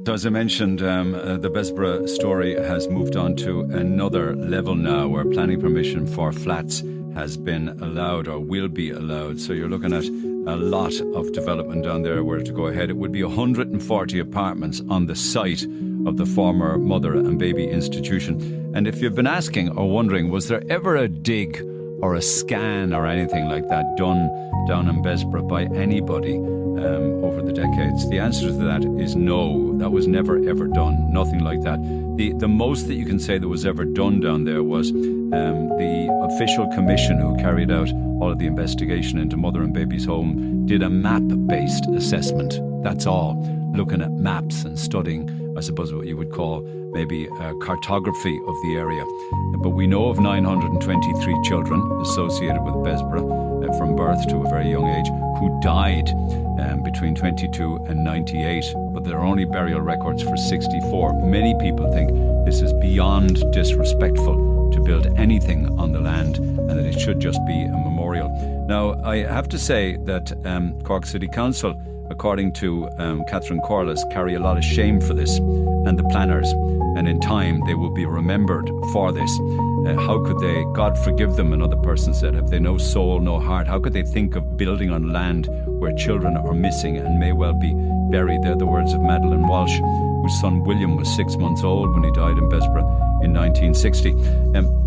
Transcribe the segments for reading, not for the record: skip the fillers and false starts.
So as I mentioned, the Bessborough story has moved on to another level now where planning permission for flats has been allowed or will be allowed. So you're looking at a lot of development down there where to go ahead. It would be 140 apartments on the site of the former mother and baby institution. And if you've been asking or wondering, was there ever a dig or a scan or anything like that done down in Bessborough by anybody over the decades? The answer to that is no. That was never ever done. Nothing like that. The most that you can say that was ever done down there was the official commission who carried out all of the investigation into mother and baby's home did a map-based assessment. That's all. Looking at maps and studying, I suppose, what you would call maybe a cartography of the area. But we know of 923 children associated with Bessborough from birth to a very young age who died between 22 and 98. But there are only burial records for 64. Many people think this is beyond disrespectful to build anything on the land and that it should just be a memorial. Now, I have to say that Cork City Council, according to Catherine Corliss, carry a lot of shame for this, and the planners, and in time they will be remembered for this. How could they, God forgive them, another person said, have they no soul, no heart? How could they think of building on land where children are missing and may well be buried? They're the words of Madeleine Walsh, whose son William was 6 months old when he died in Bessborough in 1960.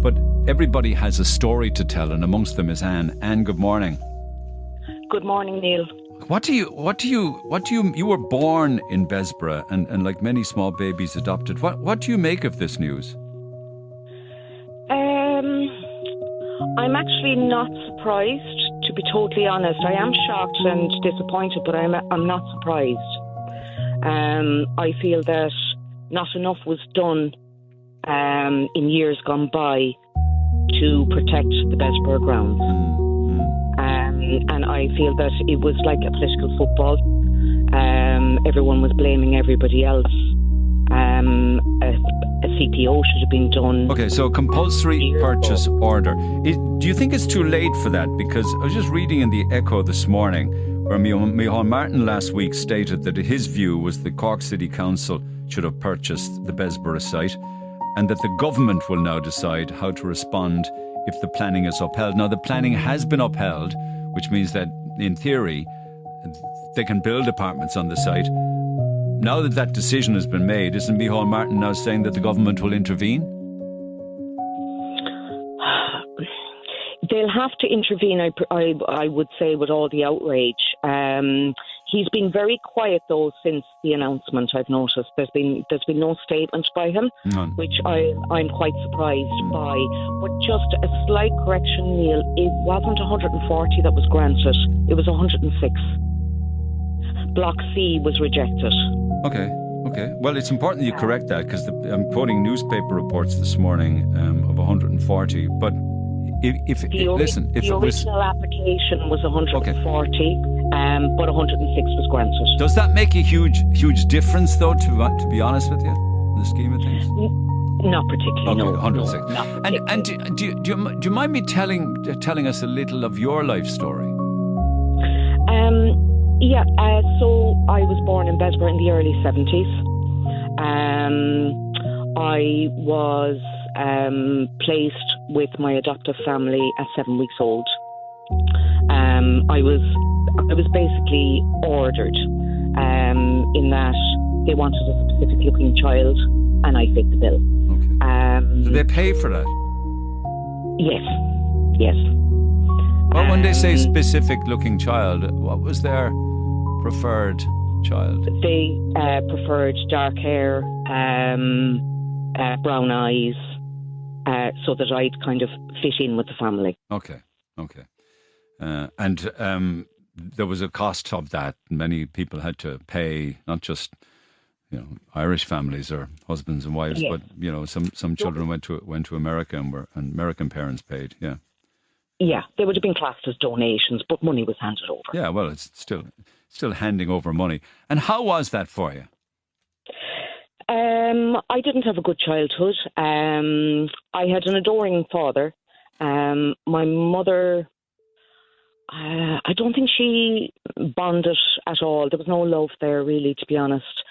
But everybody has a story to tell, and amongst them is Anne. Anne, good morning. Good morning, Neil. You were born in Bessborough and like many small babies adopted. What do you make of this news? I'm actually not surprised, to be totally honest. I am shocked and disappointed, but I'm not surprised. I feel that not enough was done in years gone by to protect the Bessborough grounds. And I feel that it was like a political football. Everyone was blaming everybody else. A CPO should have been done. Okay, so compulsory purchase order. Do you think it's too late for that? Because I was just reading in the Echo this morning where Micheál Martin last week stated that his view was the Cork City Council should have purchased the Bessborough site and that the government will now decide how to respond if the planning is upheld. Now, the planning has been upheld, which means that, in theory, they can build apartments on the site. Now that that decision has been made, isn't Micheál Martin now saying that the government will intervene? They'll have to intervene, I would say, with all the outrage. He's been very quiet, though, since the announcement, I've noticed. There's been no statement by him, None. which I'm quite surprised by. But just a slight correction, Neil, it wasn't 140 that was granted, it was 106. Block C was rejected. Okay. Well, it's important that you correct that because I'm quoting newspaper reports this morning of 140. But the original application was 140, but 106 was granted. Does that make a huge difference, though? To be honest with you, in the scheme of things. Not particularly. Okay, no, 106. No, not particularly. And do you mind me telling us a little of your life story? Yeah, so I was born in Bessborough in the early 70s. I was placed with my adoptive family at 7 weeks old. I was basically ordered in that they wanted a specific looking child and I fit the bill. Okay. Did they pay for that? Yes. Well, when they say specific looking child, what was their preferred child? They preferred dark hair, brown eyes, so that I'd kind of fit in with the family. Okay. And there was a cost of that. Many people had to pay, not just Irish families or husbands and wives, yes. but some children went to America and American parents paid. Yeah. Yeah, they would have been classed as donations, but money was handed over. Yeah, well, it's still handing over money. And how was that for you? I didn't have a good childhood. I had an adoring father. My mother, I don't think she bonded at all. There was no love there, really, to be honest.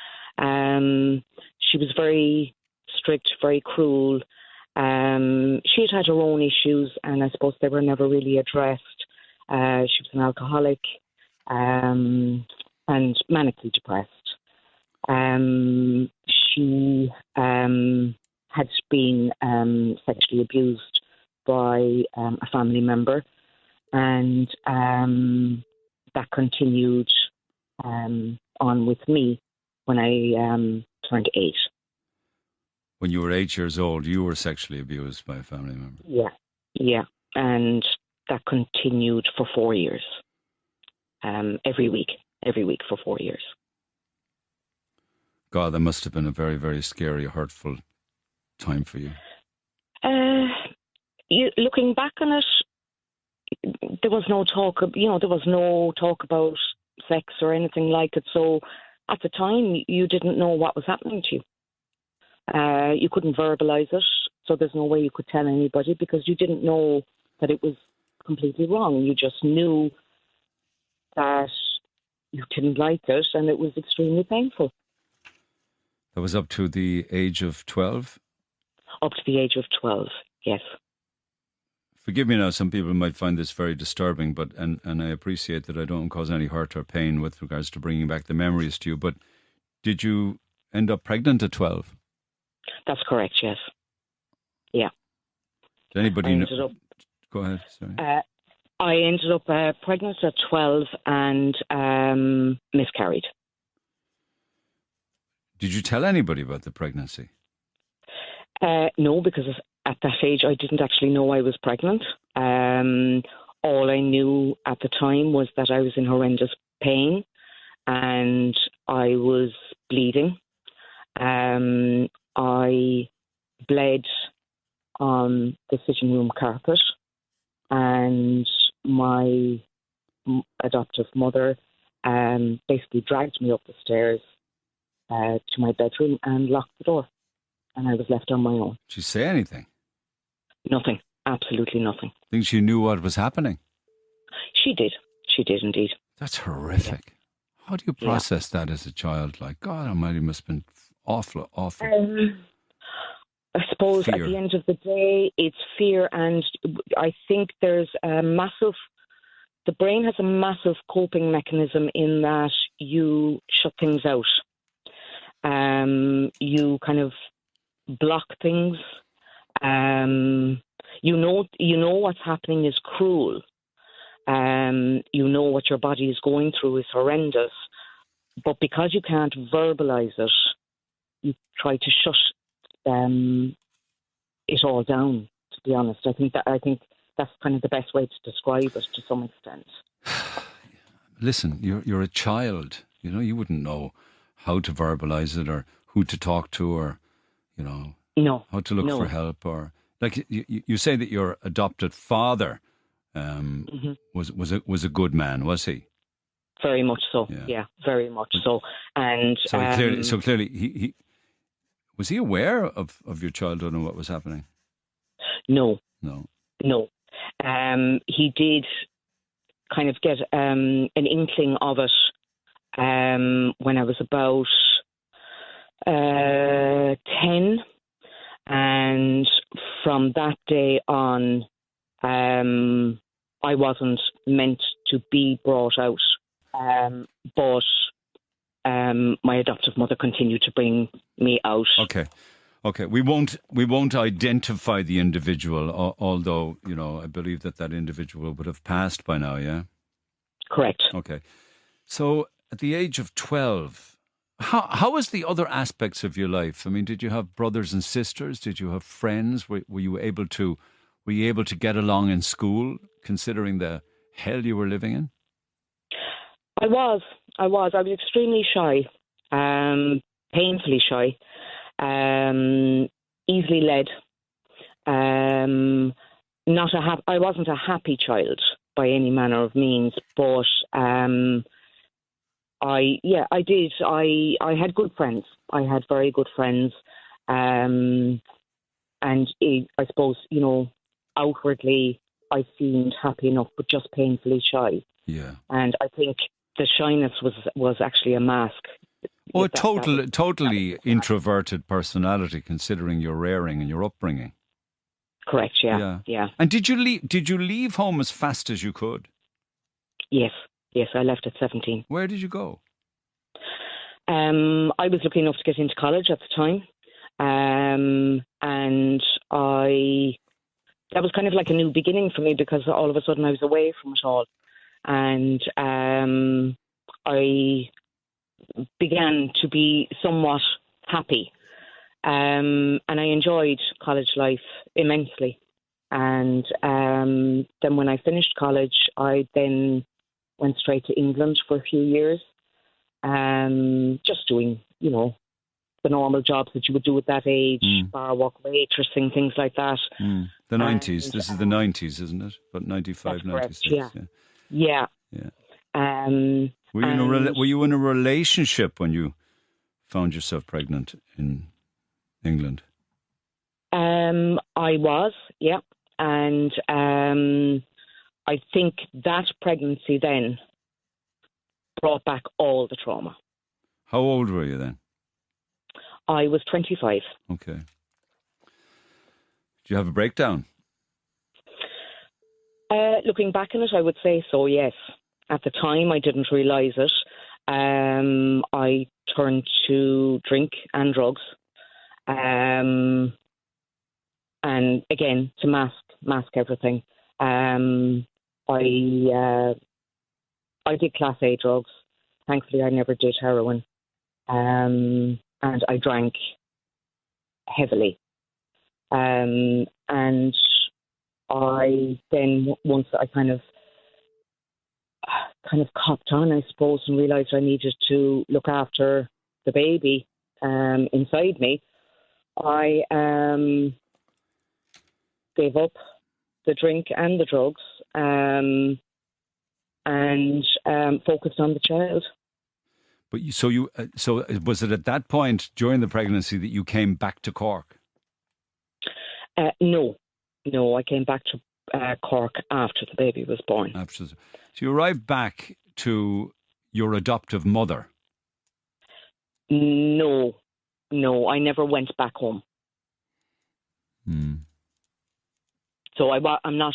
She was very strict, very cruel. She had her own issues, and I suppose they were never really addressed. She was an alcoholic and manically depressed. She had been sexually abused by a family member, and that continued on with me when I turned 8. When you were 8 years old, you were sexually abused by a family member. Yeah, and that continued for 4 years. Every week for 4 years. God, that must have been a very, very scary, hurtful time for you. Looking back on it, there was no talk. There was no talk about sex or anything like it. So at the time, you didn't know what was happening to you. You couldn't verbalize it, so there's no way you could tell anybody because you didn't know that it was completely wrong. You just knew that you didn't like it, and it was extremely painful. That was up to the age of 12? Up to the age of 12, yes. Forgive me now, some people might find this very disturbing, but and I appreciate that I don't cause any hurt or pain with regards to bringing back the memories to you, but did you end up pregnant at 12? That's correct, yes. Yeah. Did anybody know? Go ahead, sorry. I ended up pregnant at 12 and miscarried. Did you tell anybody about the pregnancy? No, because at that age I didn't actually know I was pregnant. All I knew at the time was that I was in horrendous pain and I was bleeding. I bled on the sitting room carpet, and my adoptive mother basically dragged me up the stairs to my bedroom and locked the door, and I was left on my own. Did she say anything? Nothing. Absolutely nothing. Think she knew what was happening? She did. She did indeed. That's horrific. Yeah. How do you process that as a child? Like, God Almighty, must have been awful. I suppose fear. At the end of the day, it's fear, and I think there's the brain has a massive coping mechanism in that you shut things out. You kind of block things. You know what's happening is cruel. You know what your body is going through is horrendous. But because you can't verbalize it, you try to shut it all down, to be honest. I think that's kind of the best way to describe it to some extent. Listen, you're a child. You wouldn't know how to verbalize it or who to talk to or, no, how to look for help or like you say that your adopted father was a good man, was he? Very much so. Yeah, very much so. And so clearly he was he aware of your childhood and what was happening? No. He did kind of get an inkling of it when I was about 10, and from that day on, I wasn't meant to be brought out, but my adoptive mother continued to bring me out. Okay. We won't identify the individual, although I believe that individual would have passed by now. Yeah. Correct. Okay. So at the age of 12, how was the other aspects of your life? I mean, did you have brothers and sisters? Did you have friends? Were you able to get along in school, considering the hell you were living in? I was extremely shy, painfully shy, easily led. I wasn't a happy child by any manner of means, but I did. I had good friends. I had very good friends, and I suppose outwardly I seemed happy enough, but just painfully shy. Yeah. And I think the shyness was actually a mask Oh, a That was, totally introverted personality, considering your rearing and your upbringing. correct. Yeah, Yeah. yeah. And did you leave? Did you leave home as fast as you could? Yes, yes. I left at 17. Where did you go? I was lucky enough to get into college at the time, and that was kind of like a new beginning for me because all of a sudden I was away from it all, and I began to be somewhat happy, and I enjoyed college life immensely. And then when I finished college, I then went straight to England for a few years, just doing, the normal jobs that you would do at that age, bar walk, waitressing, things like that. The 90s. This is the 90s, isn't it? But 95, 96. Yeah. Yeah. Yeah. And Were you in a relationship when you found yourself pregnant in England? I was, yeah. And I think that pregnancy then brought back all the trauma. How old were you then? I was 25. Okay. Did you have a breakdown? Looking back on it, I would say so, yes. At the time, I didn't realise it. I turned to drink and drugs. And again, to mask everything. I did Class A drugs. Thankfully, I never did heroin. And I drank heavily. And I then, once I kind of copped on, I suppose, and realised I needed to look after the baby inside me, I gave up the drink and the drugs and focused on the child. But so was it at that point during the pregnancy that you came back to Cork? No, I came back to Cork after the baby was born. So you arrived back to your adoptive mother? No, I never went back home. So I'm not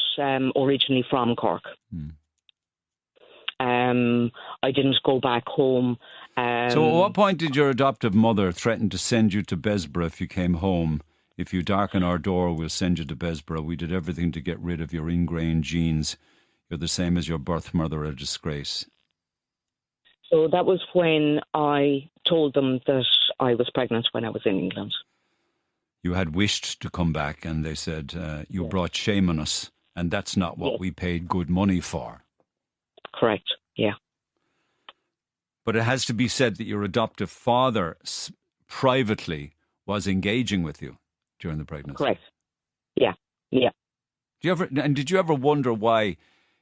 originally from Cork. I didn't go back home. So at what point did your adoptive mother threaten to send you to Besborough if you came home? If you darken our door, we'll send you to Besborough. We did everything to get rid of your ingrained genes. You're the same as your birth mother, a disgrace. So that was when I told them that I was pregnant when I was in England. You had wished to come back and they said, you brought shame on us and that's not what we paid good money for. Correct, yeah. But it has to be said that your adoptive father privately was engaging with you during the pregnancy. Correct. Yeah. Did you ever wonder why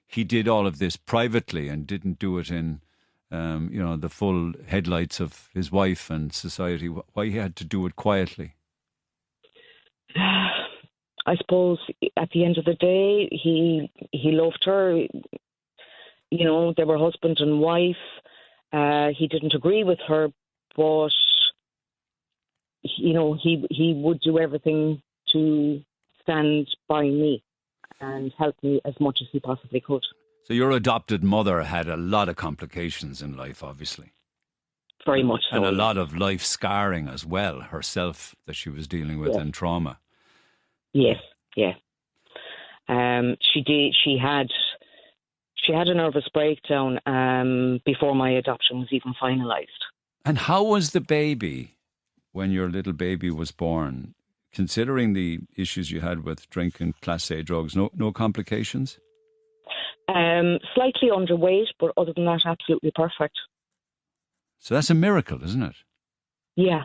he did all of this privately and didn't do it in, the full headlights of his wife and society? Why he had to do it quietly? I suppose at the end of the day, he loved her. They were husband and wife. He didn't agree with her, but he would do everything to stand by me and help me as much as he possibly could. So your adopted mother had a lot of complications in life, obviously. Very much so. And a lot of life scarring as well, herself, that she was dealing with and trauma. Yes, yeah. She did. She had a nervous breakdown before my adoption was even finalised. And how was the baby when your little baby was born? Considering the issues you had with drink and Class A drugs, no complications? Slightly underweight, but other than that, absolutely perfect. So that's a miracle, isn't it? Yeah.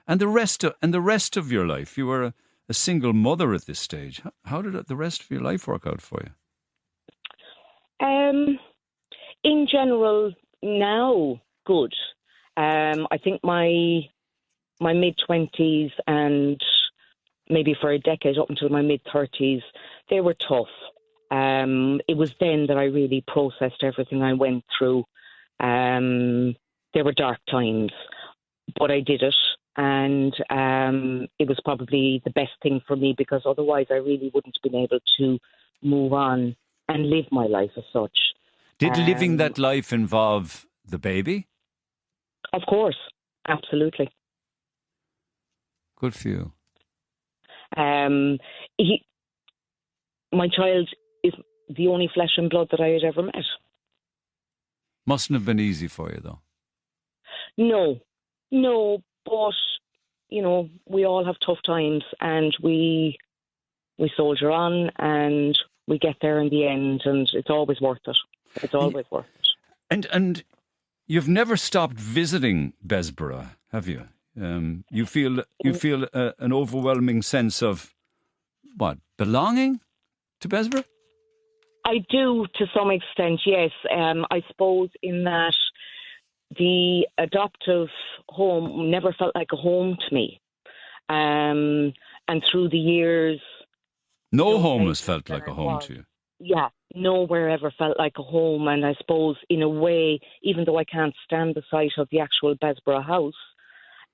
And the rest of your life, you were a single mother at this stage. How did the rest of your life work out for you? In general, now good. I think my mid-20s and maybe for a decade up until my mid-30s, they were tough. It was then that I really processed everything I went through. They were dark times, but I did it. And it was probably the best thing for me, because otherwise I really wouldn't have been able to move on and live my life as such. Did living that life involve the baby? Of course, absolutely. Good for you. My child is the only flesh and blood that I had ever met. Mustn't have been easy for you, though. No, but, you know, we all have tough times, and we soldier on, and we get there in the end, and it's always worth it. It's always worth it. And you've never stopped visiting Bessborough, have you? You feel an overwhelming sense of, belonging to Bessborough? I do, to some extent, yes. I suppose in that the adoptive home never felt like a home to me. And through the years... No home has felt like a home to you? Yeah, nowhere ever felt like a home. And I suppose, in a way, even though I can't stand the sight of the actual Bessborough house,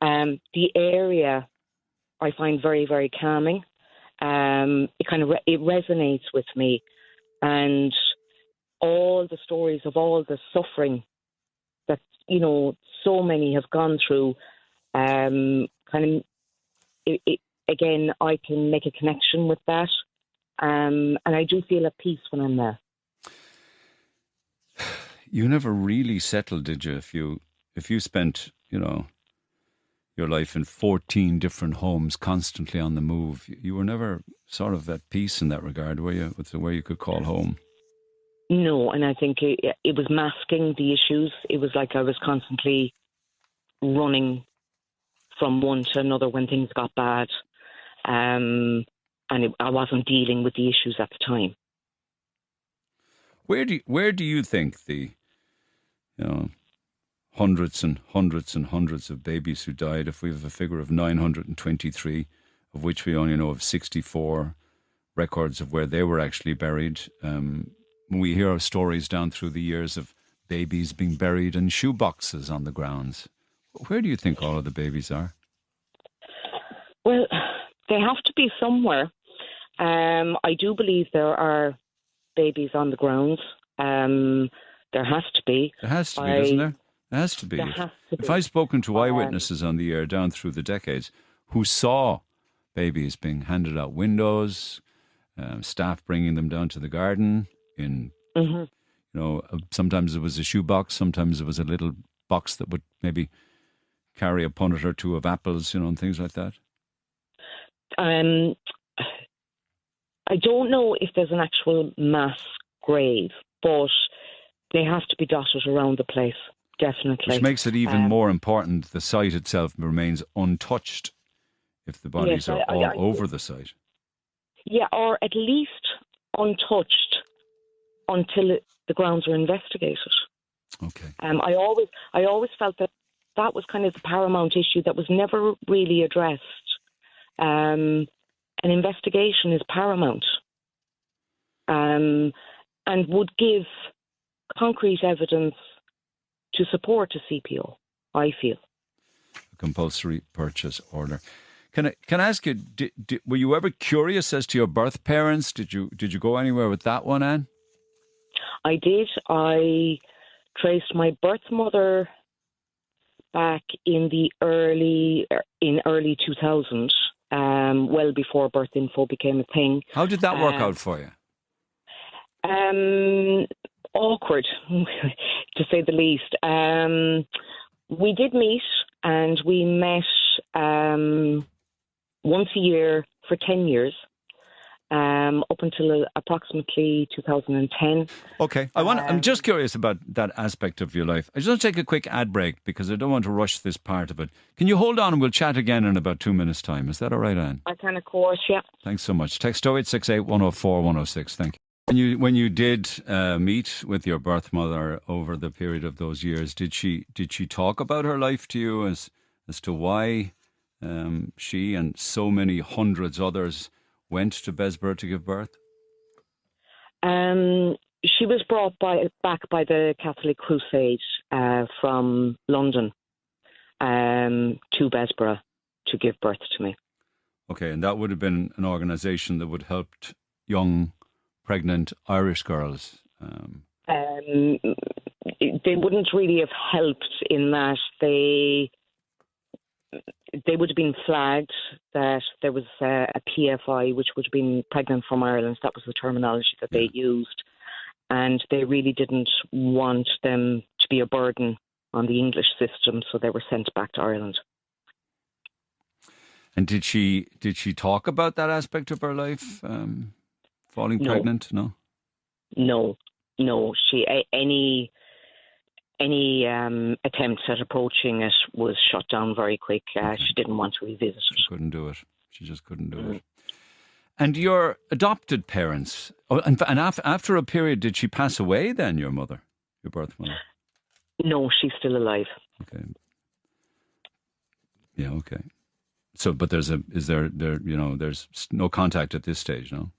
the area I find very, very calming. It resonates with me. And all the stories of all the suffering that, you know, so many have gone through, again, I can make a connection with that. And I do feel at peace when I'm there. You never really settled, did you? If you spent, your life in 14 different homes, constantly on the move, you were never sort of at peace in that regard, were you? With where you could call home? No, and I think it was masking the issues. It was like I was constantly running from one to another when things got bad. I wasn't dealing with the issues at the time. Where do you think the hundreds and hundreds and hundreds of babies who died, if we have a figure of 923, of which we only know of 64 records of where they were actually buried, we hear of stories down through the years of babies being buried in shoeboxes on the grounds. Where do you think all of the babies are? Well, they have to be somewhere. I do believe there are babies on the grounds. There has to be. There has to be, doesn't there? There has to be. If I've spoken to eyewitnesses on the air down through the decades who saw babies being handed out windows, staff bringing them down to the garden in, sometimes it was a shoebox, sometimes it was a little box that would maybe carry a punnet or two of apples, and things like that. I don't know if there's an actual mass grave, but they have to be dotted around the place, definitely. Which makes it even more important the site itself remains untouched if the bodies are all over the site. Yeah, or at least untouched until the grounds are investigated. Okay. I always felt that was kind of the paramount issue that was never really addressed. An investigation is paramount, and would give concrete evidence to support a CPO, I feel. A compulsory purchase order. Can I ask you, were you ever curious as to your birth parents? Did you go anywhere with that one, Anne? I did. I traced my birth mother back in early 2000, well before birth info became a thing. How did that work out for you? Awkward, to say the least. We did meet, and we met once a year for 10 years, up until approximately 2010. Okay, I'm just curious about that aspect of your life. I just want to take a quick ad break because I don't want to rush this part of it. Can you hold on and we'll chat again in about 2 minutes' time? Is that all right, Anne? I can, of course, yeah. Thanks so much. Text 0868 104 106. Thank you. When you did meet with your birth mother over the period of those years, did she talk about her life to you as to why she and so many hundreds others went to Bessborough to give birth? She was brought back by the Catholic Crusade from London to Besborough to give birth to me. Okay, and that would have been an organisation that would help young, pregnant Irish girls. They wouldn't really have helped in that they would have been flagged that there was a PFI, which would have been pregnant from Ireland. That was the terminology that they used. And they really didn't want them to be a burden on the English system, so they were sent back to Ireland. And did she talk about that aspect of her life, falling pregnant? No. No. She any attempts at approaching it was shut down very quick. She didn't want to revisit it. She couldn't do it. She just couldn't do it. And your adopted parents, after a period, did she pass away then, your mother, your birth mother? No, she's still alive. Okay. Yeah, okay. So, but there's no contact at this stage, no?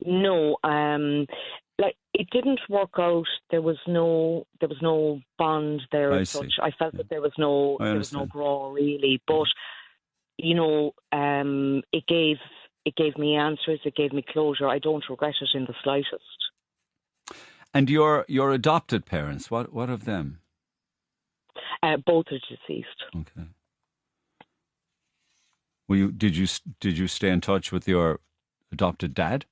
No, it didn't work out. There was no bond there as such. I felt that there was no grow really, but it gave me answers. It gave me closure. I don't regret it in the slightest. And your adopted parents, what of them? Both are deceased. Okay. Did you stay in touch with your adopted dad?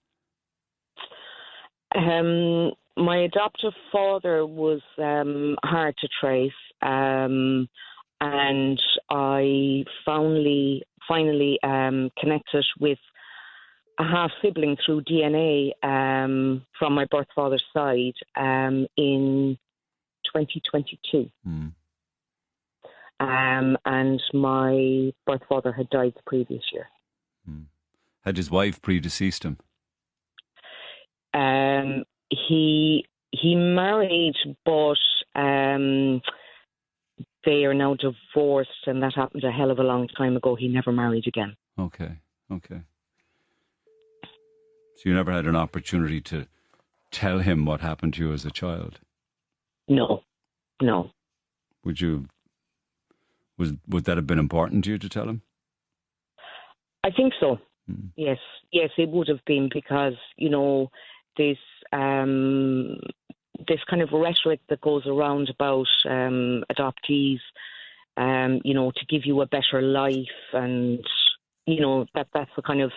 My adoptive father was hard to trace, and I finally connected with a half sibling through DNA from my birth father's side in 2022. Mm. And my birth father had died the previous year. Mm. Had his wife predeceased him? He married, but they are now divorced, and that happened a hell of a long time ago. He never married again. Okay. So you never had an opportunity to tell him what happened to you as a child? No. Would that have been important to you to tell him? I think so. Mm. Yes, it would have been, because this kind of rhetoric that goes around about adoptees, to give you a better life, and that's the kind of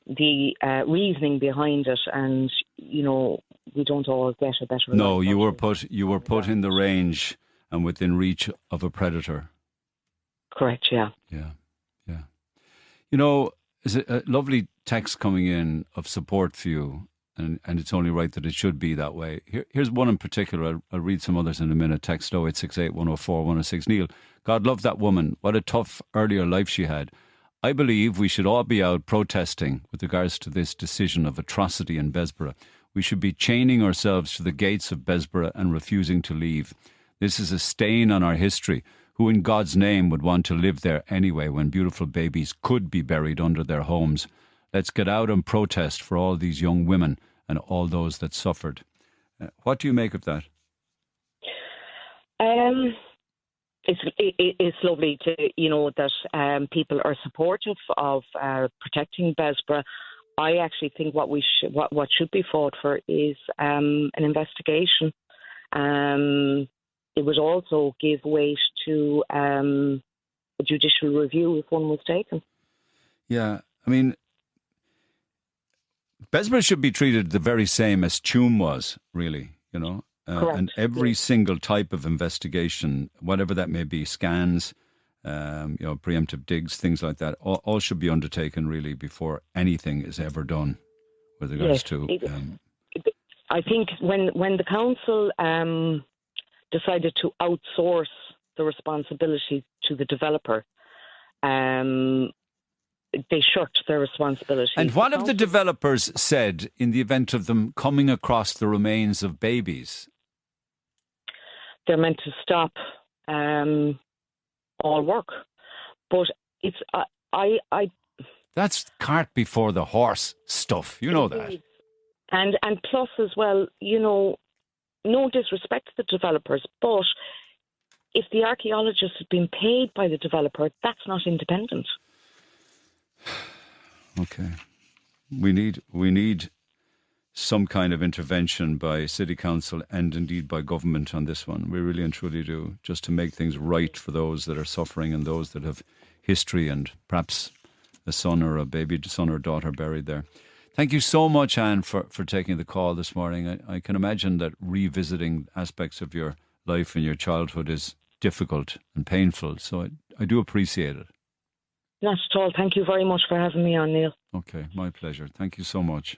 the reasoning behind it, and we don't all get a better life. No, you were put in the range and within reach of a predator. Correct. Yeah. There's a lovely text coming in of support for you. And it's only right that it should be that way. Here's one in particular. I'll read some others in a minute. Text 0868 104 106. Neil, God love that woman. What a tough earlier life she had. I believe we should all be out protesting with regards to this decision of atrocity in Besborough. We should be chaining ourselves to the gates of Besborough and refusing to leave. This is a stain on our history. Who in God's name would want to live there anyway when beautiful babies could be buried under their homes? Let's get out and protest for all these young women and all those that suffered. What do you make of that? It's lovely to that people are supportive of protecting Besborough. I actually think what should be fought for is an investigation. It would also give weight to a judicial review if one was taken. Yeah, I mean, Besborough should be treated the very same as Tuam was, really, and every single type of investigation, whatever that may be, scans, preemptive digs, things like that, all should be undertaken really before anything is ever done with regards to. I think when the council decided to outsource the responsibility to the developer, they shirked their responsibility. And what have the developers said in the event of them coming across the remains of babies? They're meant to stop all work. But it's I that's cart before the horse stuff. You know that. And plus as well, no disrespect to the developers, but if the archaeologists had been paid by the developer, that's not independent. Okay. We need some kind of intervention by City Council and indeed by government on this one. We really and truly do, just to make things right for those that are suffering and those that have history and perhaps a son or a baby son or daughter buried there. Thank you so much, Anne, for taking the call this morning. I can imagine that revisiting aspects of your life and your childhood is difficult and painful, so I do appreciate it. Not at all. Thank you very much for having me on, Neil. Okay, my pleasure. Thank you so much.